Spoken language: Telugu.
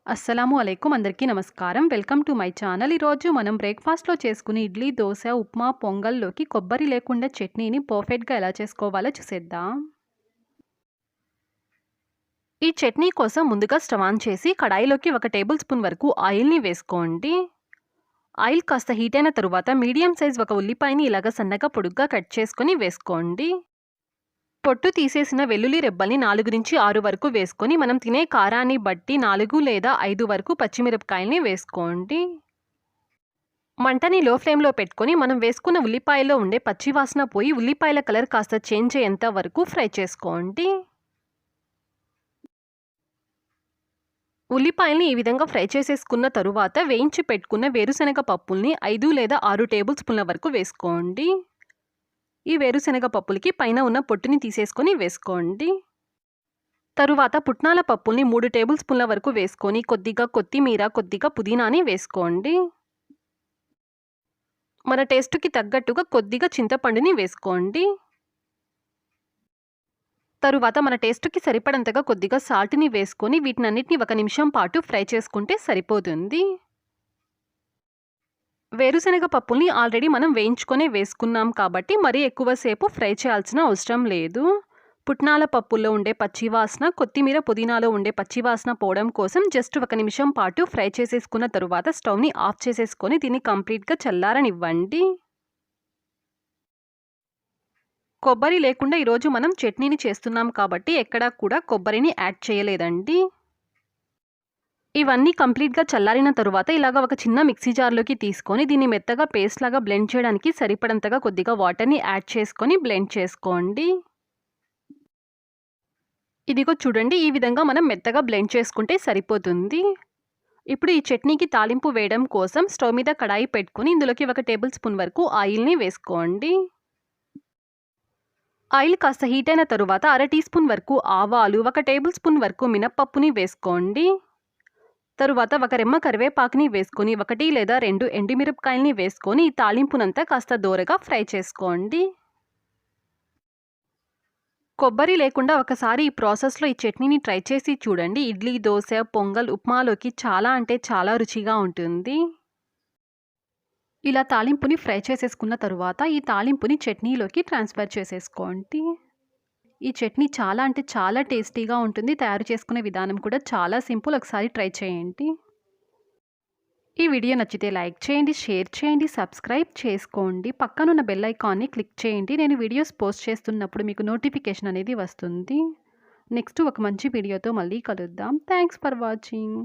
అస్సలాము అలైకుం అందరికీ నమస్కారం. Welcome to my channel. ఈరోజు మనం బ్రేక్‌ఫాస్ట్‌లో చేసుకునే ఇడ్లీ, దోస, ఉప్మా, పొంగల్‌లోకి కొబ్బరి లేకుండా చట్నీని పర్ఫెక్ట్‌గా ఎలా చేసుకోవాలో చూసేద్దాం. ఈ చట్నీ కోసం ముందుగా స్టవ్ ఆన్ చేసి కడాయిలోకి 1 టేబుల్ స్పూన్ వరకు ఆయిల్‌ని వేసుకోండి. ఆయిల్ కాస్త హీట్ అయిన తరువాత మీడియం సైజ్ ఒక ఉల్లిపాయని ఇలాగ సన్నగా పొడుగ్గా కట్ చేసుకొని వేసుకోండి. పొట్టు తీసేసిన వెల్లుల్లి రెబ్బల్ని 4-6 వరకు వేసుకొని మనం తినే కారాన్ని బట్టి 4 లేదా 5 వరకు పచ్చిమిరపకాయల్ని వేసుకోండి. మంటని లో ఫ్లేమ్‌లో పెట్టుకొని మనం వేసుకున్న ఉల్లిపాయలో ఉండే పచ్చి వాసన పోయి ఉల్లిపాయల కలర్ కాస్త చేంజ్ అయ్యేంత వరకు ఫ్రై చేసుకోండి. ఉల్లిపాయల్ని ఈ విధంగా ఫ్రై చేసేసుకున్న తరువాత వేయించి పెట్టుకున్న వేరుశనగ పప్పుల్ని 5 లేదా 6 టేబుల్ స్పూన్ల వరకు వేసుకోండి. ఈ వేరుశనగ పప్పులకి పైన ఉన్న పొట్టుని తీసేసుకొని వేసుకోండి. తరువాత పుట్నాల పప్పుల్ని 3 టేబుల్ స్పూన్ల వరకు వేసుకొని కొద్దిగా కొత్తిమీర, కొద్దిగా పుదీనాని వేసుకోండి. మన టేస్ట్‌కి తగ్గట్టుగా కొద్దిగా చింతపండుని వేసుకోండి. తరువాత మన టేస్ట్‌కి సరిపడంతగా కొద్దిగా సాల్ట్‌ని వేసుకొని వీటినన్నిటిని 1 నిమిషం పాటు ఫ్రై చేసుకుంటే సరిపోతుంది. వేరుశనగ పప్పుల్ని ఆల్రెడీ మనం వేయించుకొనే వేసుకున్నాం కాబట్టి మరీ ఎక్కువ సేపు ఫ్రై చేయాల్సిన అవసరం లేదు. పుట్నాల పప్పుల్లో ఉండే పచ్చివాసన, కొత్తిమీర, పుదీనాలో ఉండే పచ్చివాసన పోవడం కోసం జస్ట్ 1 నిమిషం పాటు ఫ్రై చేసేసుకున్న తరువాత స్టవ్‌ని ఆఫ్ చేసేసుకొని దీన్ని కంప్లీట్‌గా చల్లారనివ్వండి. కొబ్బరి లేకుండా ఈరోజు మనం చట్నీని చేస్తున్నాం కాబట్టి ఎక్కడా కూడా కొబ్బరిని యాడ్ చేయలేదండి. ఇవన్నీ కంప్లీట్‌గా చల్లారిన తరువాత ఇలాగ ఒక చిన్న మిక్సీ జార్‌లోకి తీసుకొని దీన్ని మెత్తగా పేస్ట్ లాగా బ్లెండ్ చేయడానికి సరిపడంతగా కొద్దిగా వాటర్‌ని యాడ్ చేసుకొని బ్లెండ్ చేసుకోండి. ఇదిగో చూడండి, ఈ విధంగా మనం మెత్తగా బ్లెండ్ చేసుకుంటే సరిపోతుంది. ఇప్పుడు ఈ చట్నీకి తాలింపు వేయడం కోసం స్టవ్ మీద కడాయి పెట్టుకొని ఇందులోకి 1 టేబుల్ స్పూన్ వరకు ఆయిల్‌ని వేసుకోండి. ఆయిల్ కాస్త హీట్ అయిన తరువాత అర టీ స్పూన్ వరకు ఆవాలు, 1 టేబుల్ స్పూన్ వరకు మినపప్పుని వేసుకోండి. తరువాత 1 రెమ్మ కరివేపాకుని వేసుకొని 1 లేదా 2 ఎండుమిరపకాయల్ని వేసుకొని ఈ తాలింపునంతా కాస్త దోరగా ఫ్రై చేసుకోండి. కొబ్బరి లేకుండా ఒకసారి ఈ ప్రాసెస్‌లో ఈ చట్నీని ట్రై చేసి చూడండి. ఇడ్లీ, దోస, పొంగల్, ఉప్మాలోకి చాలా అంటే చాలా రుచిగా ఉంటుంది. ఇలా తాలింపుని ఫ్రై చేసేసుకున్న తరువాత ఈ తాలింపుని చట్నీలోకి ట్రాన్స్‌ఫర్ చేసేసుకోండి. ఈ చట్నీ చాలా అంటే చాలా టేస్టీగా ఉంటుంది. తయారు చేసుకునే విధానం కూడా చాలా సింపుల్. ఒకసారి ట్రై చేయండి. ఈ వీడియో నచ్చితే లైక్ చేయండి, షేర్ చేయండి, సబ్స్క్రైబ్ చేసుకోండి. పక్కనున్న బెల్ ఐకాన్ని క్లిక్ చేయండి. నేను వీడియోస్ పోస్ట్ చేస్తున్నప్పుడు మీకు నోటిఫికేషన్ అనేది వస్తుంది. నెక్స్ట్ ఒక మంచి వీడియోతో మళ్ళీ కలుద్దాం. Thanks for watching.